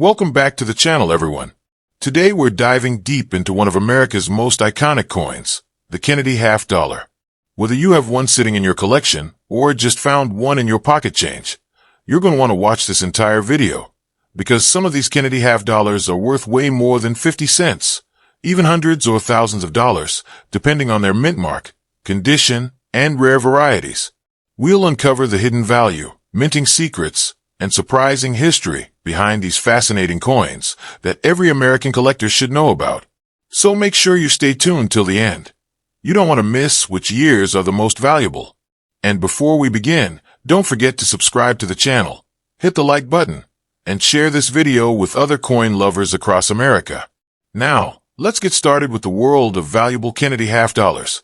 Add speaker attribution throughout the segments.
Speaker 1: Welcome back to the channel, everyone. Today we're diving deep into one of America's most iconic coins, the Kennedy Half Dollar. Whether you have one sitting in your collection or just found one in your pocket change, you're going to want to watch this entire video, because some of these Kennedy Half Dollars are worth way more than 50 cents, even hundreds or thousands of dollars, depending on their mint mark, condition, and rare varieties. We'll uncover the hidden value, minting secrets, and surprising history behind these fascinating coins that every American collector should know about. So make sure you stay tuned till the end. You don't want to miss which years are the most valuable. And before we begin, don't forget to subscribe to the channel, hit the like button, and share this video with other coin lovers across America. Now, let's get started with the world of valuable Kennedy Half Dollars.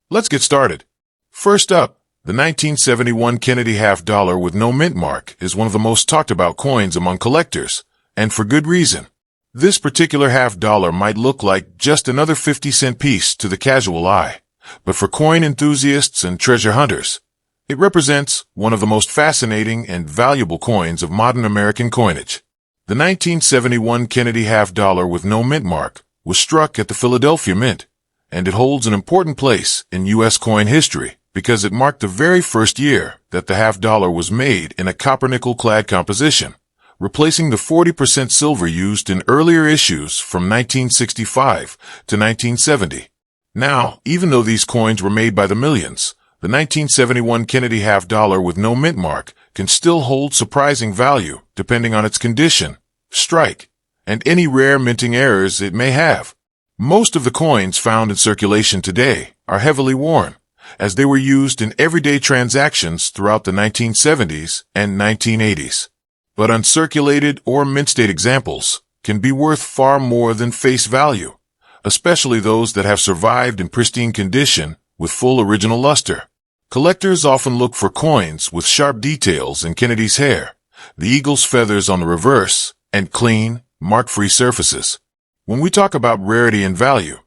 Speaker 1: Let's get started. First up, the 1971 Kennedy Half Dollar with no mint mark is one of the most talked about coins among collectors, and for good reason. This particular half dollar might look like just another 50-cent piece to the casual eye, but for coin enthusiasts and treasure hunters, it represents one of the most fascinating and valuable coins of modern American coinage. The 1971 Kennedy Half Dollar with no mint mark was struck at the Philadelphia Mint, and it holds an important place in U.S. coin history because it marked the very first year that the half dollar was made in a copper-nickel-clad composition, replacing the 40% silver used in earlier issues from 1965 to 1970. Now, even though these coins were made by the millions, the 1971 Kennedy Half Dollar with no mint mark can still hold surprising value depending on its condition, strike, and any rare minting errors it may have. Most of the coins found in circulation today are heavily worn, as they were used in everyday transactions throughout the 1970s and 1980s. But uncirculated or mint-state examples can be worth far more than face value, especially those that have survived in pristine condition with full original luster. Collectors often look for coins with sharp details in Kennedy's hair, the eagle's feathers on the reverse, and clean, mark-free surfaces. When we talk about rarity and value,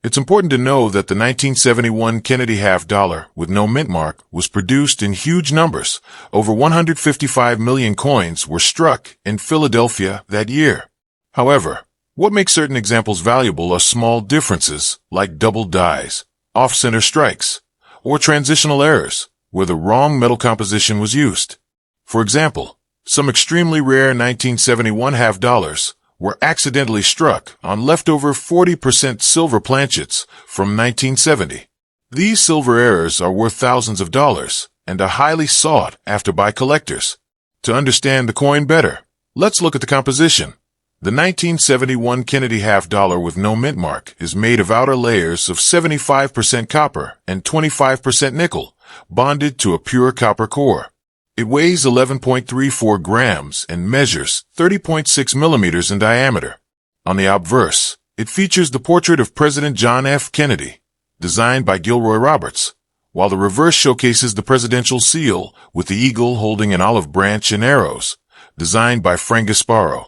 Speaker 1: it's important to know that the 1971 Kennedy Half Dollar with no mint mark was produced in huge numbers. Over 155 million coins were struck in Philadelphia that year. However, what makes certain examples valuable are small differences like double dies, off-center strikes, or transitional errors where the wrong metal composition was used. For example, some extremely rare 1971 half dollars were accidentally struck on leftover 40% silver planchets from 1970. These silver errors are worth thousands of dollars and are highly sought after by collectors. To understand the coin better, let's look at the composition. The 1971 Kennedy Half Dollar with no mint mark is made of outer layers of 75% copper and 25% nickel, bonded to a pure copper core. It weighs 11.34 grams and measures 30.6 millimeters in diameter. On the obverse, it features the portrait of President John F. Kennedy, designed by Gilroy Roberts, while the reverse showcases the presidential seal with the eagle holding an olive branch and arrows, designed by Frank Gasparo.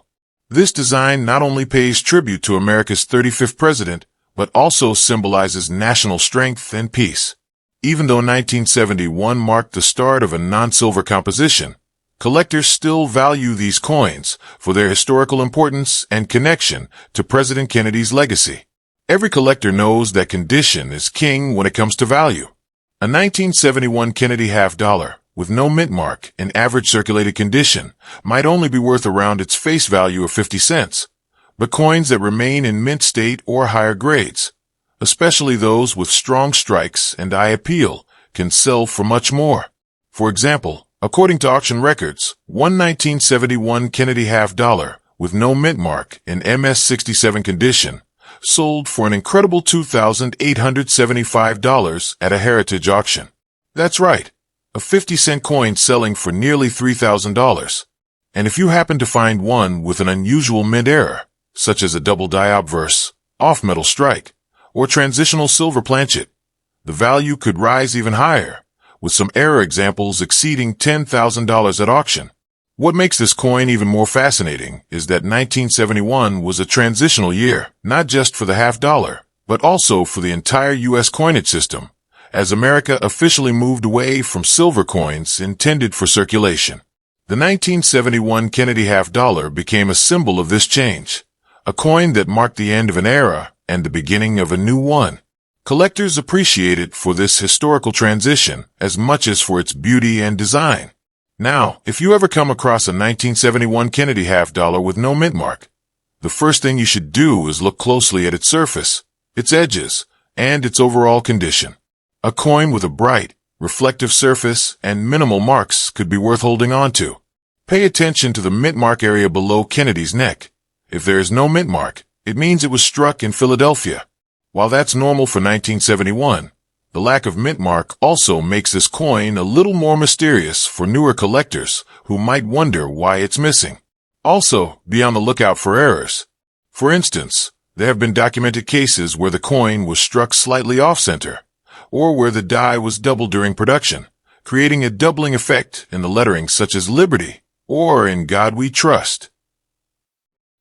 Speaker 1: This design not only pays tribute to America's 35th president, but also symbolizes national strength and peace. Even though 1971 marked the start of a non-silver composition, collectors still value these coins for their historical importance and connection to President Kennedy's legacy. Every collector knows that condition is king when it comes to value. A 1971 Kennedy Half Dollar with no mint mark in average circulated condition might only be worth around its face value of 50 cents, but coins that remain in mint state or higher grades, especially those with strong strikes and eye appeal, can sell for much more. For example, according to auction records, one 1971 Kennedy Half Dollar with no mint mark in MS-67 condition sold for an incredible $2,875 at a heritage auction. That's right, a 50-cent coin selling for nearly $3,000. And if you happen to find one with an unusual mint error, such as a double die obverse, off-metal strike, or transitional silver planchet, the value could rise even higher, with some error examples exceeding $10,000 at auction. What makes this coin even more fascinating is that 1971 was a transitional year, not just for the half dollar, but also for the entire U.S. coinage system, as America officially moved away from silver coins intended for circulation. The 1971 Kennedy Half Dollar became a symbol of this change, a coin that marked the end of an era and the beginning of a new one. Collectors appreciate it for this historical transition as much as for its beauty and design. Now, if you ever come across a 1971 Kennedy Half Dollar with no mint mark, the first thing you should do is look closely at its surface, its edges, and its overall condition. A coin with a bright, reflective surface and minimal marks could be worth holding on to. Pay attention to the mint mark area below Kennedy's neck. If there is no mint mark, it means it was struck in Philadelphia. While that's normal for 1971, the lack of mint mark also makes this coin a little more mysterious for newer collectors who might wonder why it's missing. Also, be on the lookout for errors. For instance, there have been documented cases where the coin was struck slightly off-center, or where the die was doubled during production, creating a doubling effect in the lettering such as Liberty or In God We Trust.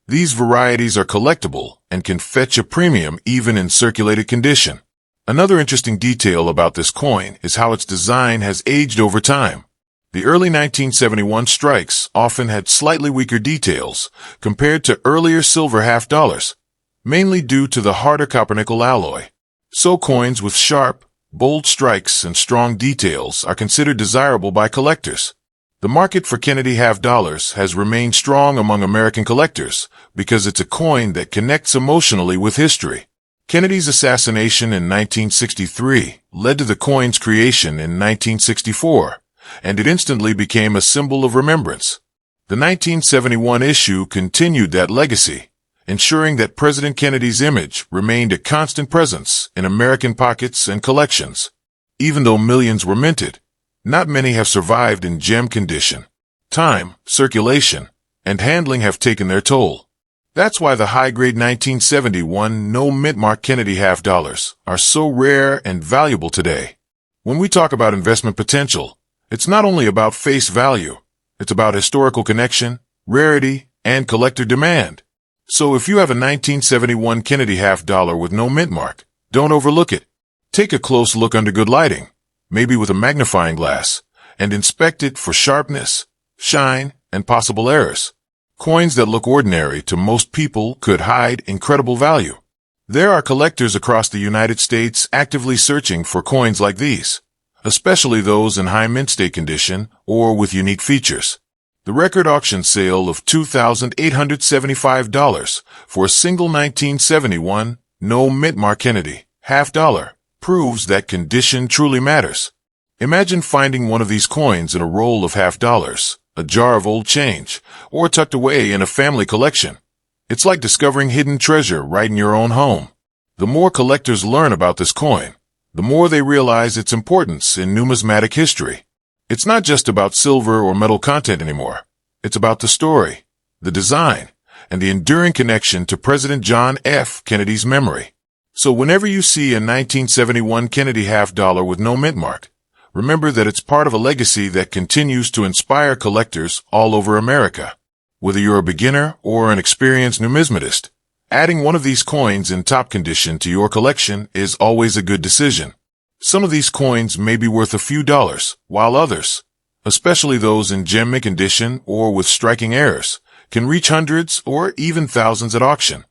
Speaker 1: These varieties are collectible and can fetch a premium even in circulated condition. Another interesting detail about this coin is how its design has aged over time. The early 1971 strikes often had slightly weaker details compared to earlier silver half dollars, mainly due to the harder copper-nickel alloy. So coins with sharp, bold strikes and strong details are considered desirable by collectors. The market for Kennedy half dollars has remained strong among American collectors because it's a coin that connects emotionally with history. Kennedy's assassination in 1963 led to the coin's creation in 1964. And it instantly became a symbol of remembrance. The 1971 issue continued that legacy, ensuring that President Kennedy's image remained a constant presence in American pockets and collections. Even though millions were minted, not many have survived in gem condition. Time, circulation, and handling have taken their toll. That's why the high-grade 1971 no mint mark Kennedy half dollars are so rare and valuable today. When we talk about investment potential, it's not only about face value, it's about historical connection, rarity, and collector demand. So if you have a 1971 Kennedy half dollar with no mint mark, don't overlook it. Take a close look under good lighting, maybe with a magnifying glass, and inspect it for sharpness, shine, and possible errors. Coins that look ordinary to most people could hide incredible value. There are collectors across the United States actively searching for coins like these, especially those in high mint state condition or with unique features. The record auction sale of $2,875 for a single 1971 no mint mark Kennedy half dollar proves that condition truly matters. Imagine finding one of these coins in a roll of half dollars, a jar of old change, or tucked away in a family collection. It's like discovering hidden treasure right in your own home. The more collectors learn about this coin, the more they realize its importance in numismatic history. It's not just about silver or metal content anymore. It's about the story, the design, and the enduring connection to President John F. Kennedy's memory. So whenever you see a 1971 Kennedy half dollar with no mint mark, remember that it's part of a legacy that continues to inspire collectors all over America. Whether you're a beginner or an experienced numismatist, adding one of these coins in top condition to your collection is always a good decision. Some of these coins may be worth a few dollars, while others, especially those in gem mint condition or with striking errors, can reach hundreds or even thousands at auction.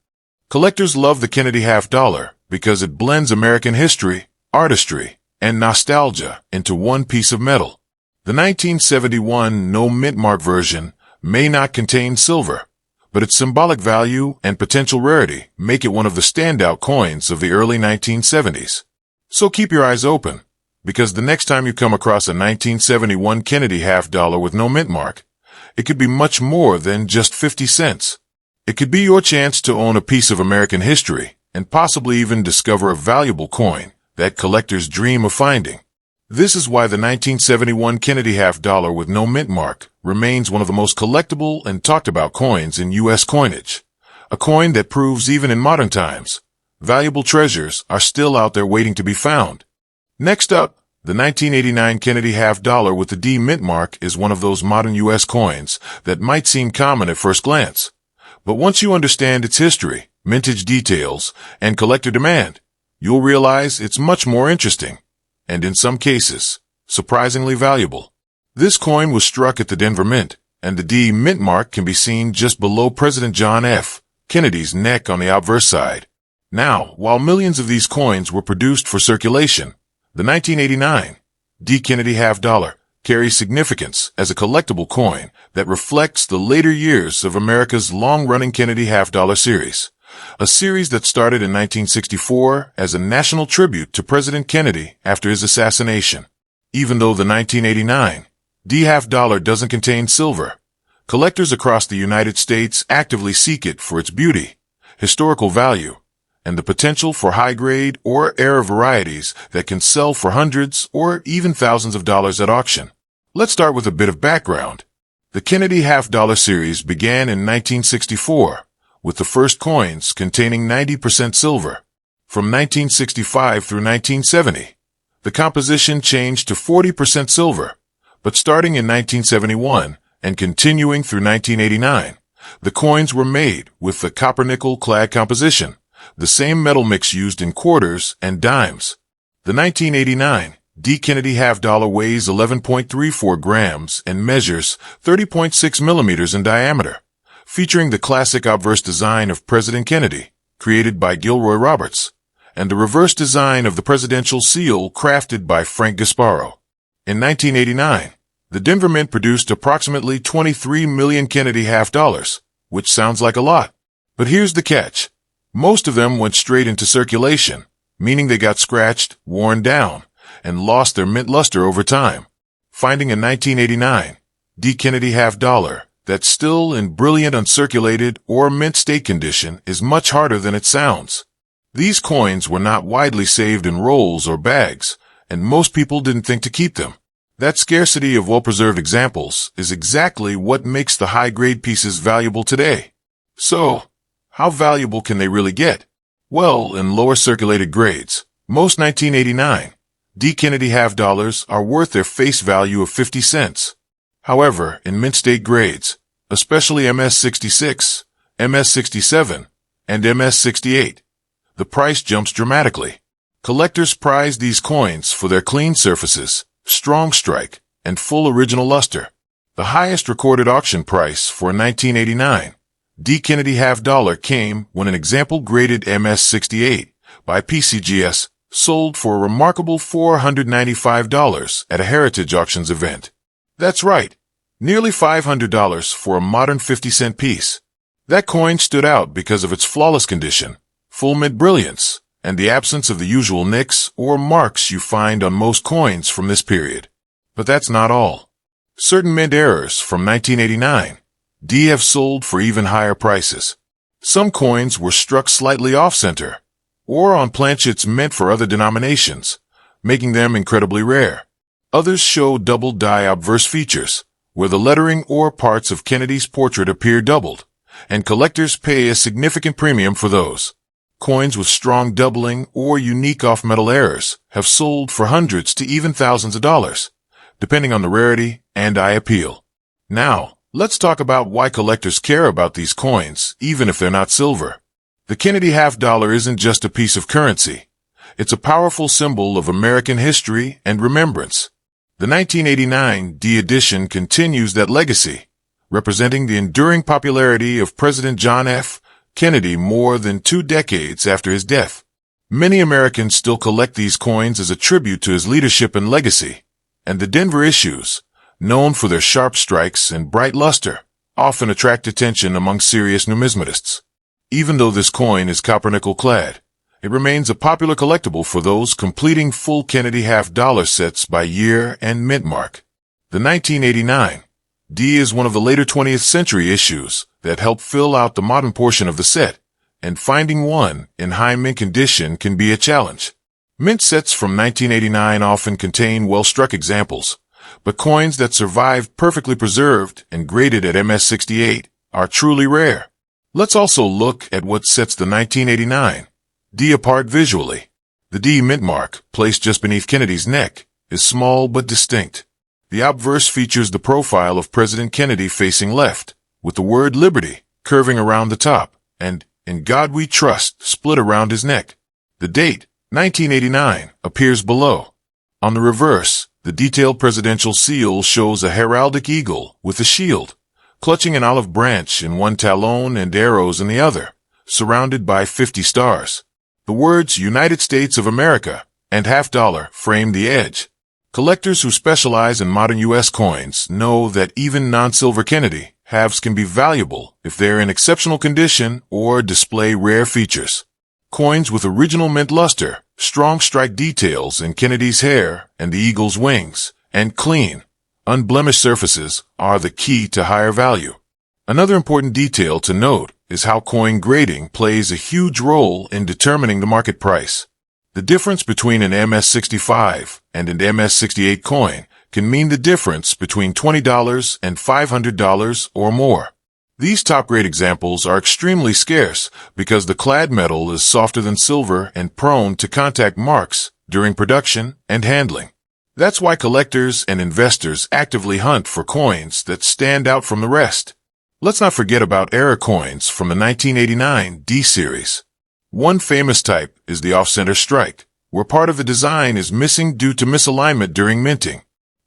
Speaker 1: Collectors love the Kennedy half dollar because it blends American history, artistry, and nostalgia into one piece of metal. The 1971 no mint mark version may not contain silver, but its symbolic value and potential rarity make it one of the standout coins of the early 1970s. So keep your eyes open, because the next time you come across a 1971 Kennedy half dollar with no mint mark, it could be much more than just 50 cents. It could be your chance to own a piece of American history and possibly even discover a valuable coin that collectors dream of finding. This is why the 1971 Kennedy half dollar with no mint mark remains one of the most collectible and talked about coins in U.S. coinage. A coin that proves even in modern times, valuable treasures are still out there waiting to be found. Next up, the 1989 Kennedy half dollar with the D mint mark is one of those modern U.S. coins that might seem common at first glance. But once you understand its history, mintage details, and collector demand, you'll realize it's much more interesting, and in some cases, surprisingly valuable. This coin was struck at the Denver Mint, and the D Mintmark can be seen just below President John F. Kennedy's neck on the obverse side. Now, while millions of these coins were produced for circulation, the 1989 D Kennedy Half Dollar carries significance as a collectible coin that reflects the later years of America's long-running Kennedy Half Dollar series, a series that started in 1964 as a national tribute to President Kennedy after his assassination. Even though the 1989 D Half Dollar doesn't contain silver, collectors across the United States actively seek it for its beauty, historical value, and the potential for high-grade or rare varieties that can sell for hundreds or even thousands of dollars at auction. Let's start with a bit of background. The Kennedy Half Dollar series began in 1964, with the first coins containing 90% silver. From 1965 through 1970, the composition changed to 40% silver, but starting in 1971 and continuing through 1989, the coins were made with the copper-nickel clad composition, the same metal mix used in quarters and dimes. The 1989 D Kennedy Half Dollar weighs 11.34 grams and measures 30.6 millimeters in diameter, featuring the classic obverse design of President Kennedy, created by Gilroy Roberts, and the reverse design of the presidential seal crafted by Frank Gasparo. In 1989, the Denver Mint produced approximately 23 million Kennedy Half Dollars, which sounds like a lot. But here's the catch. Most of them went straight into circulation, meaning they got scratched, worn down, and lost their mint luster over time. Finding a 1989 D Kennedy Half Dollar that's still in brilliant uncirculated or mint state condition is much harder than it sounds. These coins were not widely saved in rolls or bags, and most people didn't think to keep them. That scarcity of well-preserved examples is exactly what makes the high-grade pieces valuable today. So, how valuable can they really get? Well, in lower circulated grades, most 1989 D Kennedy Half Dollars are worth their face value of 50 cents. However, in mint state grades, especially MS-66, MS-67, and MS-68, the price jumps dramatically. Collectors prize these coins for their clean surfaces, strong strike, and full original luster. The highest recorded auction price for a 1989 D Kennedy Half Dollar came when an example graded MS-68 by PCGS sold for a remarkable $495 at a Heritage Auctions event. That's right, nearly $500 for a modern 50-cent piece. That coin stood out because of its flawless condition, full mint brilliance, and the absence of the usual nicks or marks you find on most coins from this period. But that's not all. Certain mint errors from 1989 D have sold for even higher prices. Some coins were struck slightly off-center, or on planchets meant for other denominations, making them incredibly rare. Others show double die obverse features, where the lettering or parts of Kennedy's portrait appear doubled, and collectors pay a significant premium for those. Coins with strong doubling or unique off-metal errors have sold for hundreds to even thousands of dollars, depending on the rarity and eye appeal. Now, let's talk about why collectors care about these coins, even if they're not silver. The Kennedy Half Dollar isn't just a piece of currency. It's a powerful symbol of American history and remembrance. The 1989 D edition continues that legacy, representing the enduring popularity of President John F. Kennedy more than 2 decades after his death. Many Americans still collect these coins as a tribute to his leadership and legacy, and the Denver issues, known for their sharp strikes and bright luster, often attract attention among serious numismatists. Even though this coin is copper-nickel clad, it remains a popular collectible for those completing full Kennedy Half Dollar sets by year and Mintmark. The 1989 D is one of the later 20th century issues that help fill out the modern portion of the set, and finding one in high mint condition can be a challenge. Mint sets from 1989 often contain well-struck examples, but coins that survived perfectly preserved and graded at MS-68 are truly rare. Let's also look at what sets the 1989 D apart visually. The D Mintmark, placed just beneath Kennedy's neck, is small but distinct. The obverse features the profile of President Kennedy facing left, with the word Liberty curving around the top, and In God We Trust split around his neck. The date, 1989, appears below. On the reverse, the detailed presidential seal shows a heraldic eagle with a shield, clutching an olive branch in one talon and arrows in the other, surrounded by 50 stars. The words United States of America and half dollar frame the edge. Collectors who specialize in modern U.S. coins know that even non-silver Kennedy halves can be valuable if they're in exceptional condition or display rare features. Coins with original mint luster, strong strike details in Kennedy's hair and the eagle's wings, and clean, unblemished surfaces are the key to higher value. Another important detail to note is how coin grading plays a huge role in determining the market price. The difference between an MS-65 and an MS-68 coin can mean the difference between $20 and $500 or more. These top-grade examples are extremely scarce because the clad metal is softer than silver and prone to contact marks during production and handling. That's why collectors and investors actively hunt for coins that stand out from the rest. Let's not forget about error coins from the 1989 D series. One famous type is the off-center strike, where part of the design is missing due to misalignment during minting.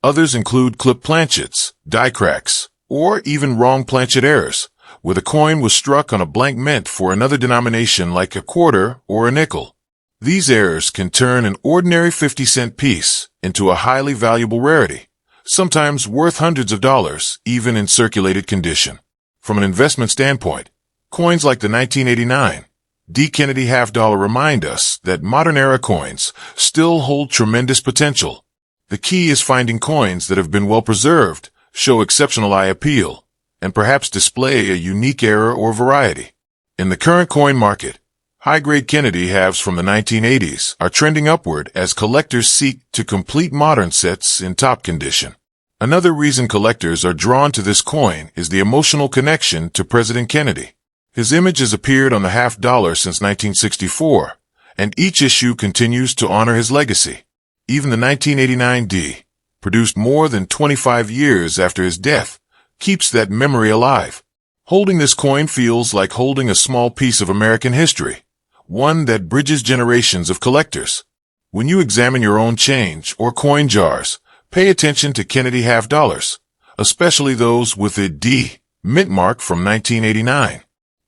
Speaker 1: Others include clip planchets, die cracks, or even wrong planchet errors, where the coin was struck on a blank mint for another denomination like a quarter or a nickel. These errors can turn an ordinary 50-cent piece into a highly valuable rarity, sometimes worth hundreds of dollars, even in circulated condition. From an investment standpoint, coins like the 1989 D. Kennedy Half Dollar remind us that modern-era coins still hold tremendous potential. The key is finding coins that have been well preserved, show exceptional eye appeal, and perhaps display a unique era or variety. In the current coin market, high-grade Kennedy halves from the 1980s are trending upward as collectors seek to complete modern sets in top condition. Another reason collectors are drawn to this coin is the emotional connection to President Kennedy. His image has appeared on the half dollar since 1964, and each issue continues to honor his legacy. Even the 1989 D, produced more than 25 years after his death, keeps that memory alive. Holding this coin feels like holding a small piece of American history, one that bridges generations of collectors. When you examine your own change or coin jars, pay attention to Kennedy half dollars, especially those with a D Mintmark from 1989.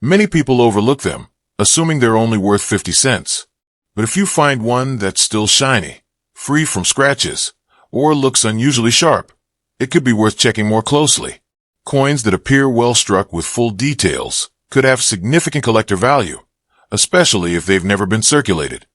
Speaker 1: Many people overlook them, assuming they're only worth 50 cents. But if you find one that's still shiny, free from scratches, or looks unusually sharp, it could be worth checking more closely. Coins that appear well struck with full details could have significant collector value, especially if they've never been circulated.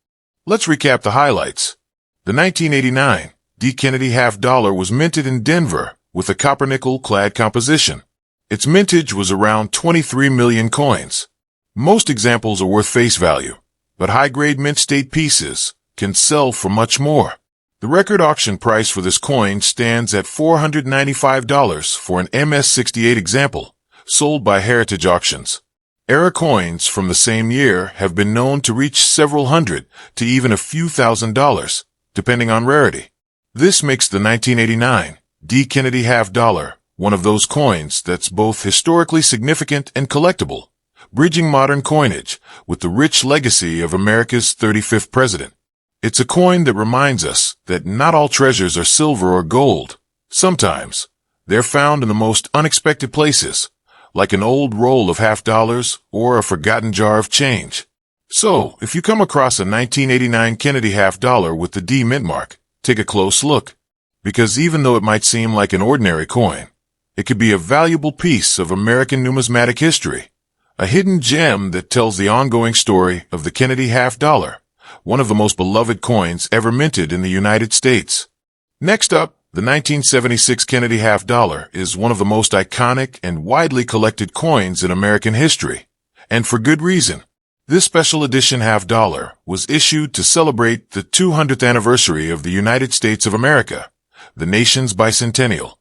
Speaker 1: Let's recap the highlights. The 1989 D. Kennedy Half Dollar was minted in Denver with a copper-nickel clad composition. Its mintage was around 23 million coins. Most examples are worth face value, but high-grade mint state pieces can sell for much more. The record auction price for this coin stands at $495 for an MS-68 example, sold by Heritage Auctions. Era coins from the same year have been known to reach several hundred to even a few $1,000s, depending on rarity. This makes the 1989 D. Kennedy Half Dollar one of those coins that's both historically significant and collectible, bridging modern coinage with the rich legacy of America's 35th president. It's a coin that reminds us that not all treasures are silver or gold. Sometimes they're found in the most unexpected places, like an old roll of half dollars or a forgotten jar of change. So, if you come across a 1989 Kennedy Half Dollar with the D Mintmark, take a close look. Because even though it might seem like an ordinary coin, it could be a valuable piece of American numismatic history, a hidden gem that tells the ongoing story of the Kennedy Half Dollar, one of the most beloved coins ever minted in the United States. Next up, the 1976 Kennedy Half Dollar is one of the most iconic and widely collected coins in American history, and for good reason. This special edition half dollar was issued to celebrate the 200th anniversary of the United States of America, the nation's bicentennial.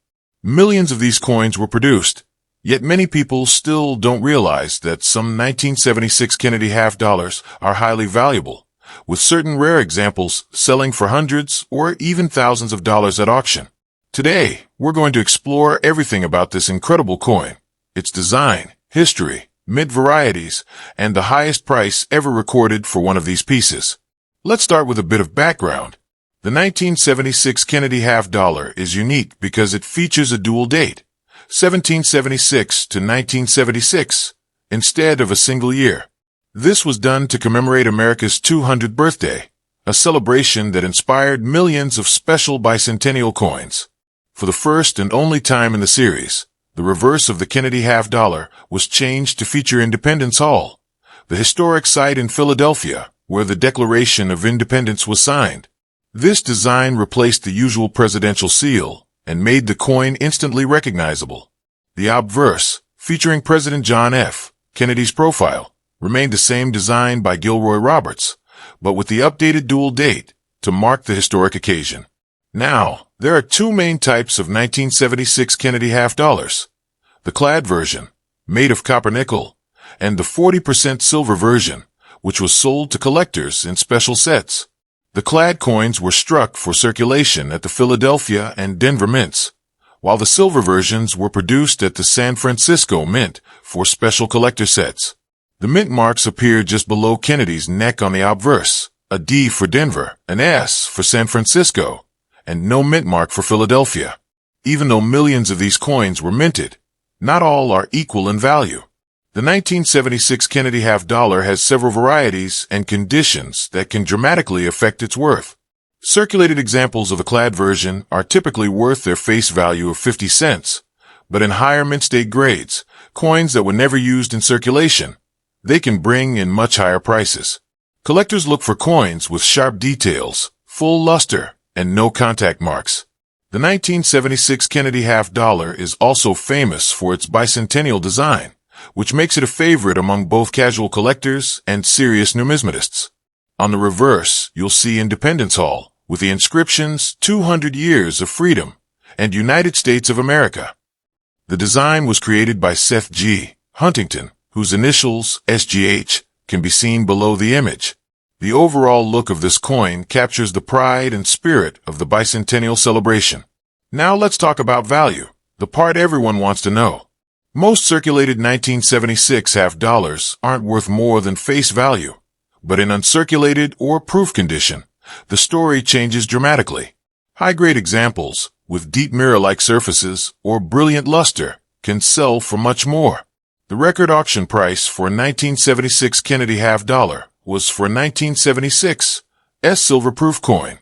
Speaker 1: Millions of these coins were produced, yet many people still don't realize that some 1976 Kennedy half dollars are highly valuable, with certain rare examples selling for hundreds or even thousands of dollars at auction. Today, we're going to explore everything about this incredible coin, its design, history, mint varieties, and the highest price ever recorded for one of these pieces. Let's start with a bit of background. The 1976 Kennedy Half Dollar is unique because it features a dual date, 1776 to 1976, instead of a single year. This was done to commemorate America's 200th birthday, a celebration that inspired millions of special bicentennial coins. For the first and only time in the series, the reverse of the Kennedy half dollar was changed to feature Independence Hall, the historic site in Philadelphia where the Declaration of Independence was signed. This design replaced the usual presidential seal and made the coin instantly recognizable. The obverse, featuring President John F. Kennedy's profile, remained the same design by Gilroy Roberts, but with the updated dual date to mark the historic occasion. Now, there are two main types of 1976 Kennedy half dollars: the clad version, made of copper nickel, and the 40% silver version, which was sold to collectors in special sets. The clad coins were struck for circulation at the Philadelphia and Denver mints, while the silver versions were produced at the San Francisco Mint for special collector sets. The mint marks appear just below Kennedy's neck on the obverse, a D for Denver, an S for San Francisco, and no mint mark for Philadelphia. Even though millions of these coins were minted, not all are equal in value. The 1976 Kennedy half dollar has several varieties and conditions that can dramatically affect its worth. Circulated examples of the clad version are typically worth their face value of 50 cents, but in higher mint state grades, coins that were never used in circulation, they can bring in much higher prices. Collectors look for coins with sharp details, full luster, and no contact marks. The 1976 Kennedy half dollar is also famous for its bicentennial design, which makes it a favorite among both casual collectors and serious numismatists. On the reverse, you'll see Independence Hall, with the inscriptions 200 Years of Freedom and United States of America. The design was created by Seth G. Huntington, whose initials, SGH, can be seen below the image. The overall look of this coin captures the pride and spirit of the bicentennial celebration. Now let's talk about value, the part everyone wants to know. Most circulated 1976 half dollars aren't worth more than face value, but in uncirculated or proof condition, the story changes dramatically. High-grade examples, with deep mirror-like surfaces or brilliant luster, can sell for much more. The record auction price for a 1976 Kennedy half dollar was for a 1976 S silver-proof coin,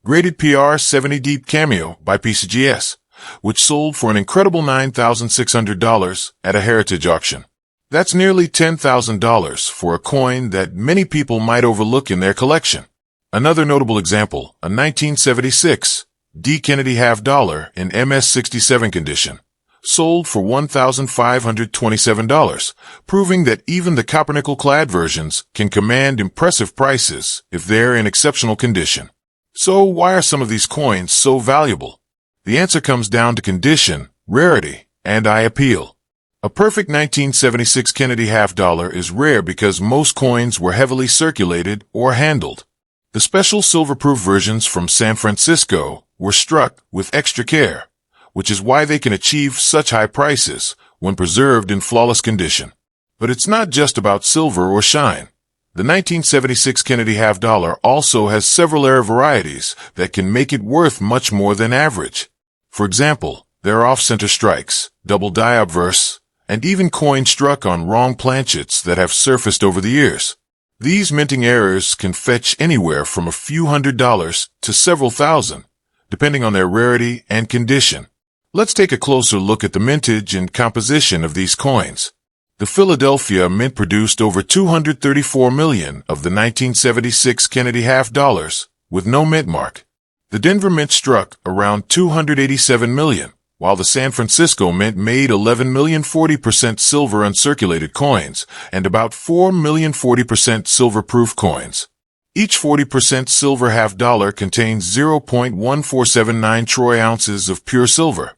Speaker 1: graded PR 70 Deep Cameo by PCGS, which sold for an incredible $9,600 at a heritage auction. That's nearly $10,000 for a coin that many people might overlook in their collection. Another notable example, a 1976 D Kennedy half dollar in MS-67 condition, sold for $1,527, proving that even the copper-nickel clad versions can command impressive prices if they're in exceptional condition. So why are some of these coins so valuable? The answer comes down to condition, rarity, and eye appeal. A perfect 1976 Kennedy half dollar is rare because most coins were heavily circulated or handled. The special silver-proof versions from San Francisco were struck with extra care, which is why they can achieve such high prices when preserved in flawless condition. But it's not just about silver or shine. The 1976 Kennedy half dollar also has several rare varieties that can make it worth much more than average. For example, there are off-center strikes, double die obverse, and even coins struck on wrong planchets that have surfaced over the years. These minting errors can fetch anywhere from a few $100s to several thousand, depending on their rarity and condition. Let's take a closer look at the mintage and composition of these coins. The Philadelphia Mint produced over 234 million of the 1976 Kennedy half dollars, with no mint mark. The Denver Mint struck around 287 million, while the San Francisco Mint made 11 million 40% silver uncirculated coins and about 4 million 40% silver-proof coins. Each 40% silver half dollar contains 0.1479 troy ounces of pure silver,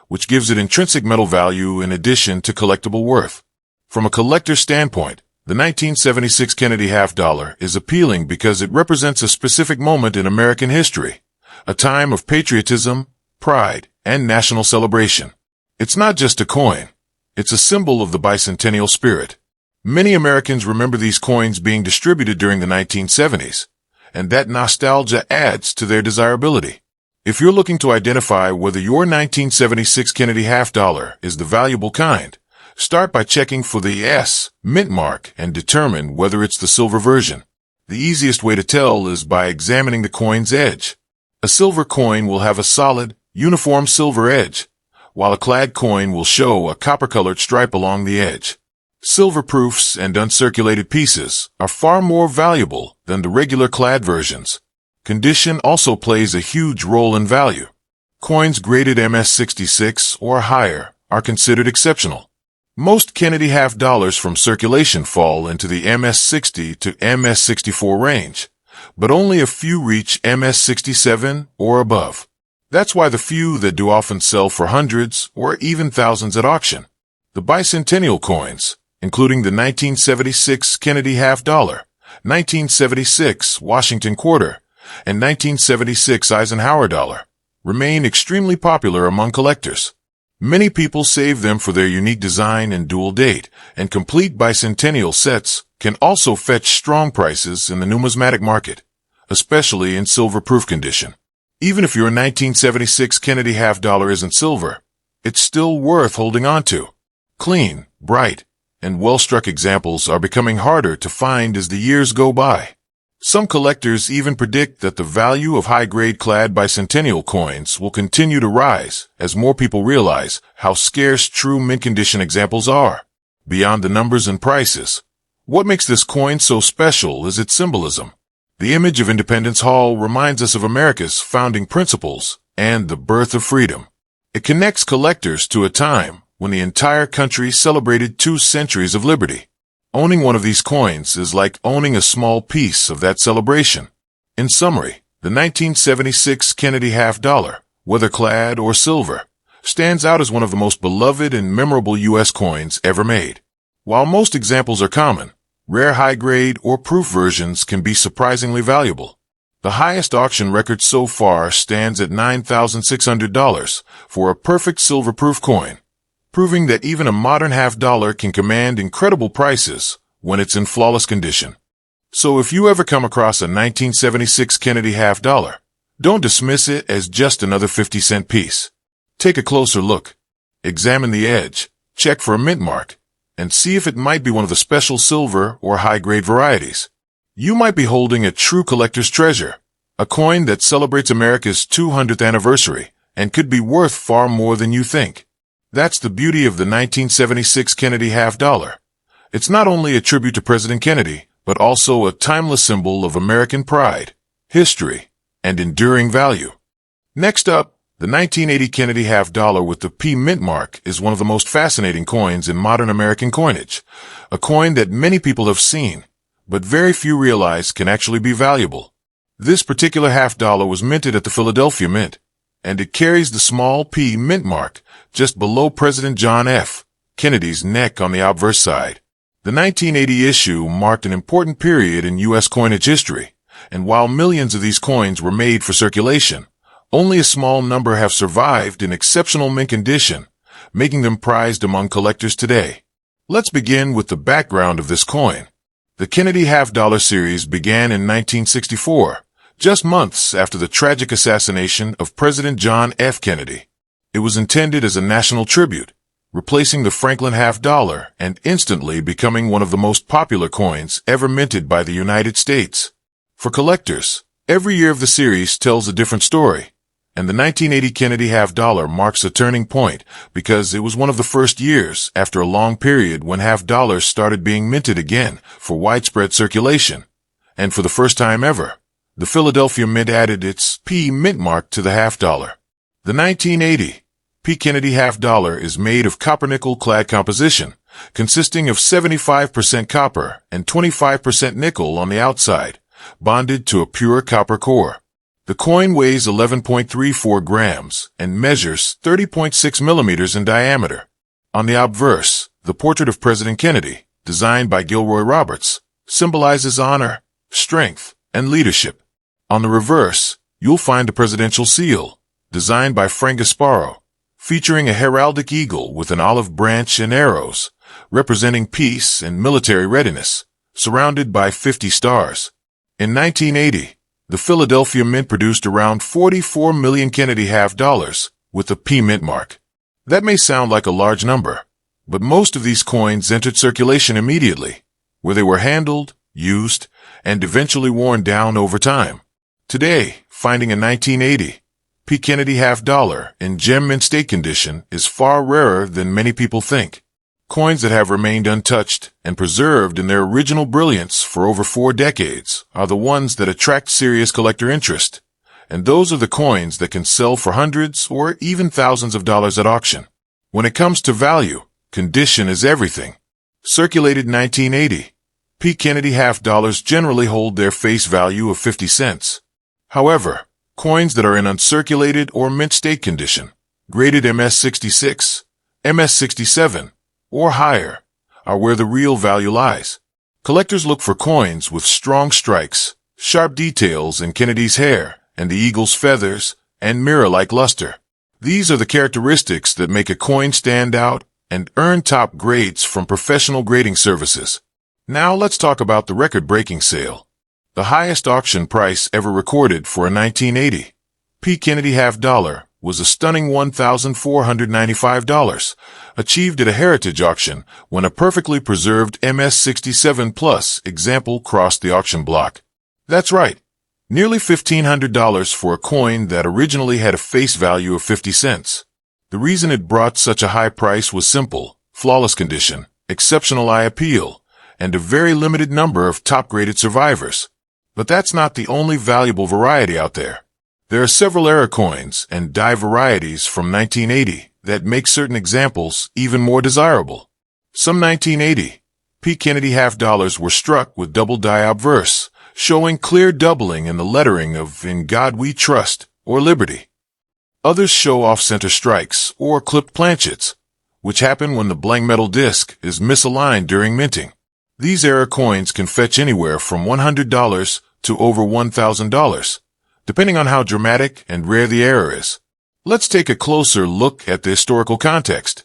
Speaker 1: which gives it intrinsic metal value in addition to collectible worth. From a collector's standpoint, the 1976 Kennedy half dollar is appealing because it represents a specific moment in American history, a time of patriotism, pride, and national celebration. It's not just a coin. It's a symbol of the bicentennial spirit. Many Americans remember these coins being distributed during the 1970s, and that nostalgia adds to their desirability. If you're looking to identify whether your 1976 Kennedy half dollar is the valuable kind, start by checking for the S Mintmark and determine whether it's the silver version. The easiest way to tell is by examining the coin's edge. A silver coin will have a solid, uniform silver edge, while a clad coin will show a copper-colored stripe along the edge. Silver proofs and uncirculated pieces are far more valuable than the regular clad versions. Condition also plays a huge role in value. Coins graded MS-66 or higher are considered exceptional. Most Kennedy half dollars from circulation fall into the MS-60 to MS-64 range, but only a few reach MS-67 or above. That's why the few that do often sell for hundreds or even thousands at auction. The bicentennial coins, including the 1976 Kennedy half dollar, 1976 Washington quarter, and 1976 Eisenhower dollar, remain extremely popular among collectors. Many people save them for their unique design and dual date, and complete bicentennial sets can also fetch strong prices in the numismatic market, especially in silver-proof condition. Even if your 1976 Kennedy half dollar isn't silver, it's still worth holding on to. Clean, bright, and well-struck examples are becoming harder to find as the years go by. Some collectors even predict that the value of high-grade clad bicentennial coins will continue to rise as more people realize how scarce true mint-condition examples are. Beyond the numbers and prices, what makes this coin so special is its symbolism. The image of Independence Hall reminds us of America's founding principles and the birth of freedom. It connects collectors to a time when the entire country celebrated 2 centuries of liberty. Owning one of these coins is like owning a small piece of that celebration. In summary, the 1976 Kennedy half dollar, whether clad or silver, stands out as one of the most beloved and memorable U.S. coins ever made. While most examples are common, rare high-grade or proof versions can be surprisingly valuable. The highest auction record so far stands at $9,600 for a perfect silver-proof coin, proving that even a modern half dollar can command incredible prices when it's in flawless condition. So if you ever come across a 1976 Kennedy half dollar, don't dismiss it as just another 50-cent piece. Take a closer look. Examine the edge, check for a mint mark, and see if it might be one of the special silver or high-grade varieties. You might be holding a true collector's treasure, a coin that celebrates America's 200th anniversary and could be worth far more than you think. That's the beauty of the 1976 Kennedy half dollar. It's not only a tribute to President Kennedy, but also a timeless symbol of American pride, history, and enduring value. Next up, the 1980 Kennedy half dollar with the P mint mark is one of the most fascinating coins in modern American coinage, a coin that many people have seen, but very few realize can actually be valuable. This particular half dollar was minted at the Philadelphia Mint, and it carries the small P mint mark just below President John F. Kennedy's neck on the obverse side. The 1980 issue marked an important period in U.S. coinage history, and while millions of these coins were made for circulation, only a small number have survived in exceptional mint condition, making them prized among collectors today. Let's begin with the background of this coin. The Kennedy half dollar series began in 1964, just months after the tragic assassination of President John F. Kennedy. It was intended as a national tribute, replacing the Franklin half dollar and instantly becoming one of the most popular coins ever minted by the United States. For collectors, every year of the series tells a different story, and the 1980 Kennedy half dollar marks a turning point because it was one of the first years after a long period when half dollars started being minted again for widespread circulation. And for the first time ever, the Philadelphia Mint added its P mint mark to the half dollar. The 1980 P Kennedy half dollar is made of copper-nickel clad composition, consisting of 75% copper and 25% nickel on the outside, bonded to a pure copper core. The coin weighs 11.34 grams and measures 30.6 millimeters in diameter. On the obverse, the portrait of President Kennedy, designed by Gilroy Roberts, symbolizes honor, strength, and leadership. On the reverse, you'll find the presidential seal, designed by Frank Gasparo, featuring a heraldic eagle with an olive branch and arrows, representing peace and military readiness, surrounded by 50 stars. In 1980, The Philadelphia Mint produced around 44 million Kennedy half dollars with a P mint mark. That may sound like a large number, but most of these coins entered circulation immediately, where they were handled, used, and eventually worn down over time. Today, finding a 1980 P Kennedy half dollar in gem mint state condition is far rarer than many people think. Coins that have remained untouched and preserved in their original brilliance for over 4 decades are the ones that attract serious collector interest, and those are the coins that can sell for hundreds or even thousands of dollars at auction. When it comes to value, condition is everything. Circulated 1980 P Kennedy half dollars generally hold their face value of 50 cents. However, coins that are in uncirculated or mint state condition, graded MS66, MS67, or higher, are where the real value lies. Collectors look for coins with strong strikes, sharp details in Kennedy's hair and the eagle's feathers, and mirror-like luster. These are the characteristics that make a coin stand out and earn top grades from professional grading services. Now let's talk about the record-breaking sale. The highest auction price ever recorded for a 1980 P Kennedy half dollar was a stunning $1,495, achieved at a heritage auction when a perfectly preserved MS67 Plus example crossed the auction block. That's right, nearly $1,500 for a coin that originally had a face value of 50 cents. The reason it brought such a high price was simple: flawless condition, exceptional eye appeal, and a very limited number of top-graded survivors. But that's not the only valuable variety out there. There are several era coins and die varieties from 1980 that make certain examples even more desirable. Some 1980 P Kennedy half dollars were struck with double die obverse, showing clear doubling in the lettering of "In God We Trust" or "Liberty." Others show off-center strikes or clipped planchets, which happen when the blank metal disc is misaligned during minting. These era coins can fetch anywhere from $100 to over $1,000, depending on how dramatic and rare the error is. Let's take a closer look at the historical context.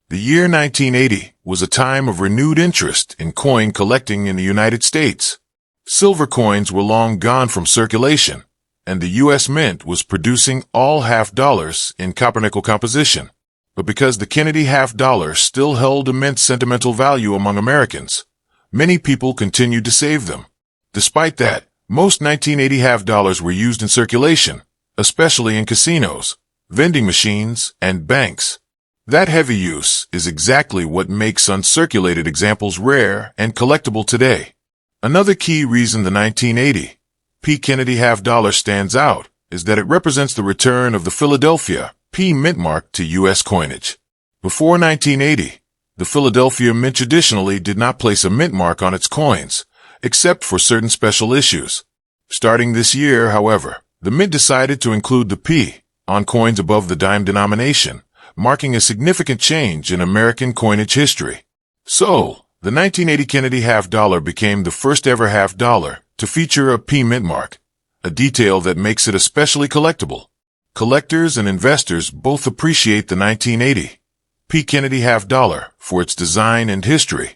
Speaker 1: The year 1980 was a time of renewed interest in coin collecting in the United States. Silver coins were long gone from circulation, and the U.S. Mint was producing all half dollars in copper-nickel composition. But because the Kennedy half dollar still held immense sentimental value among Americans, many people continued to save them. Despite that, most 1980 half dollars were used in circulation, especially in casinos, vending machines, and banks. That heavy use is exactly what makes uncirculated examples rare and collectible today. Another key reason the 1980 P Kennedy half dollar stands out is that it represents the return of the Philadelphia P Mintmark to U.S. coinage. Before 1980, the Philadelphia Mint traditionally did not place a mint mark on its coins, except for certain special issues. Starting this year, however, the Mint decided to include the P on coins above the dime denomination, marking a significant change in American coinage history. So, the 1980 Kennedy half dollar became the first ever half dollar to feature a P mint mark, a detail that makes it especially collectible. Collectors and investors both appreciate the 1980 P Kennedy half dollar for its design and history,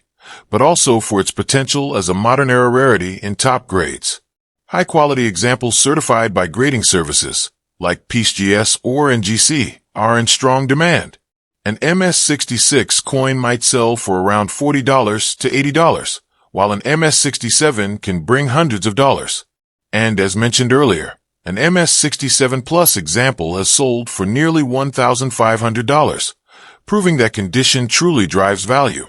Speaker 1: but also for its potential as a modern-era rarity in top grades. High-quality examples certified by grading services, like PGS or NGC, are in strong demand. An MS66 coin might sell for around $40 to $80, while an MS67 can bring hundreds of dollars. And as mentioned earlier, an MS67 Plus example has sold for nearly $1,500, proving that condition truly drives value.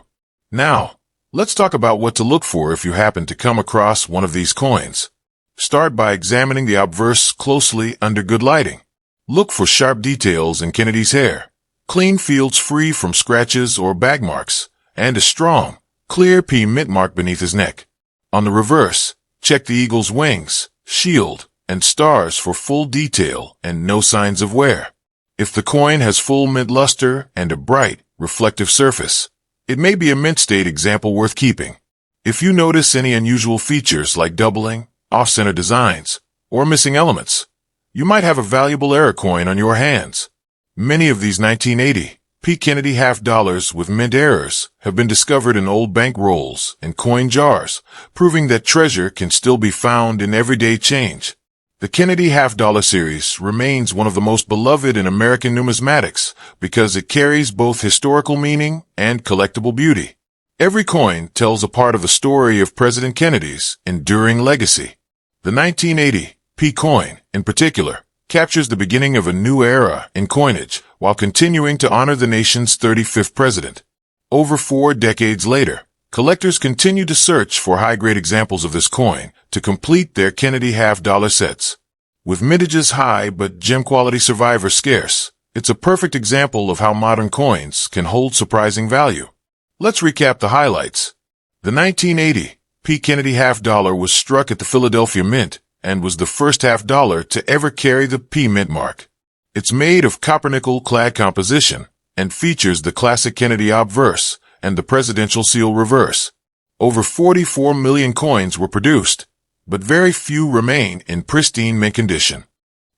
Speaker 1: Now, let's talk about what to look for if you happen to come across one of these coins. Start by examining the obverse closely under good lighting. Look for sharp details in Kennedy's hair, clean fields free from scratches or bag marks, and a strong, clear P mint mark beneath his neck. On the reverse, check the eagle's wings, shield, and stars for full detail and no signs of wear. If the coin has full mint luster and a bright, reflective surface, it may be a mint state example worth keeping. If you notice any unusual features like doubling, off-center designs, or missing elements, you might have a valuable era coin on your hands. Many of these 1980 P Kennedy half dollars with mint errors have been discovered in old bank rolls and coin jars, proving that treasure can still be found in everyday change. The Kennedy Half Dollar series remains one of the most beloved in American numismatics because it carries both historical meaning and collectible beauty. Every coin tells a part of the story of President Kennedy's enduring legacy. The 1980 P coin, in particular, captures the beginning of a new era in coinage while continuing to honor the nation's 35th president. Over 4 decades later, collectors continue to search for high-grade examples of this coin to complete their Kennedy half-dollar sets. With mintages high but gem-quality survivors scarce, it's a perfect example of how modern coins can hold surprising value. Let's recap the highlights. The 1980 P Kennedy half dollar was struck at the Philadelphia Mint and was the first half dollar to ever carry the P Mintmark. It's made of copper-nickel clad composition and features the classic Kennedy obverse and the presidential seal reverse. Over 44 million coins were produced, but very few remain in pristine mint condition.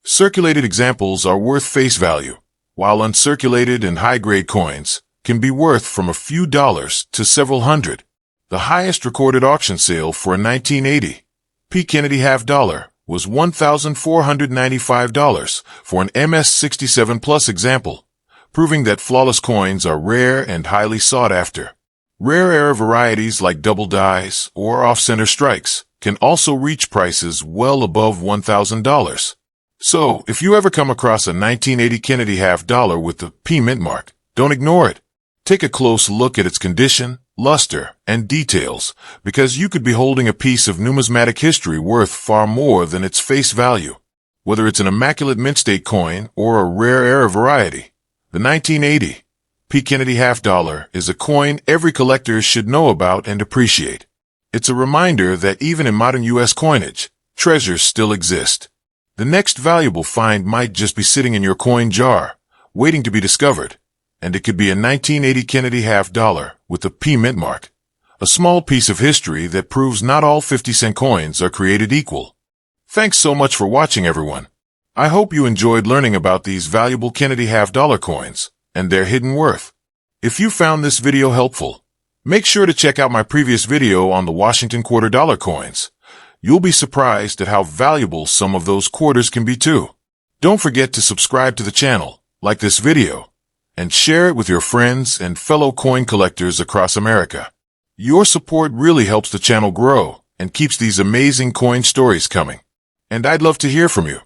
Speaker 1: Circulated examples are worth face value, while uncirculated and high-grade coins can be worth from a few dollars to several hundred. The highest recorded auction sale for a 1980 P Kennedy half dollar was $1,495 for an MS-67 Plus example, proving that flawless coins are rare and highly sought after. Rare era varieties like double dies or off-center strikes can also reach prices well above $1,000. So, if you ever come across a 1980 Kennedy half dollar with the P Mintmark, don't ignore it. Take a close look at its condition, luster, and details, because you could be holding a piece of numismatic history worth far more than its face value. Whether it's an immaculate mint state coin or a rare era variety, the 1980 P Kennedy half dollar is a coin every collector should know about and appreciate. It's a reminder that even in modern U.S. coinage, treasures still exist. The next valuable find might just be sitting in your coin jar, waiting to be discovered. And it could be a 1980 Kennedy half dollar with the P Mintmark, a small piece of history that proves not all 50-cent coins are created equal. Thanks so much for watching, everyone. I hope you enjoyed learning about these valuable Kennedy half dollar coins and their hidden worth. If you found this video helpful, make sure to check out my previous video on the Washington quarter dollar coins. You'll be surprised at how valuable some of those quarters can be too. Don't forget to subscribe to the channel, like this video, and share it with your friends and fellow coin collectors across America. Your support really helps the channel grow and keeps these amazing coin stories coming. And I'd love to hear from you.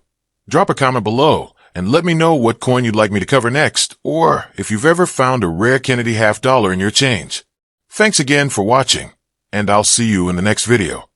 Speaker 1: Drop a comment below and let me know what coin you'd like me to cover next, or if you've ever found a rare Kennedy half dollar in your change. Thanks again for watching, and I'll see you in the next video.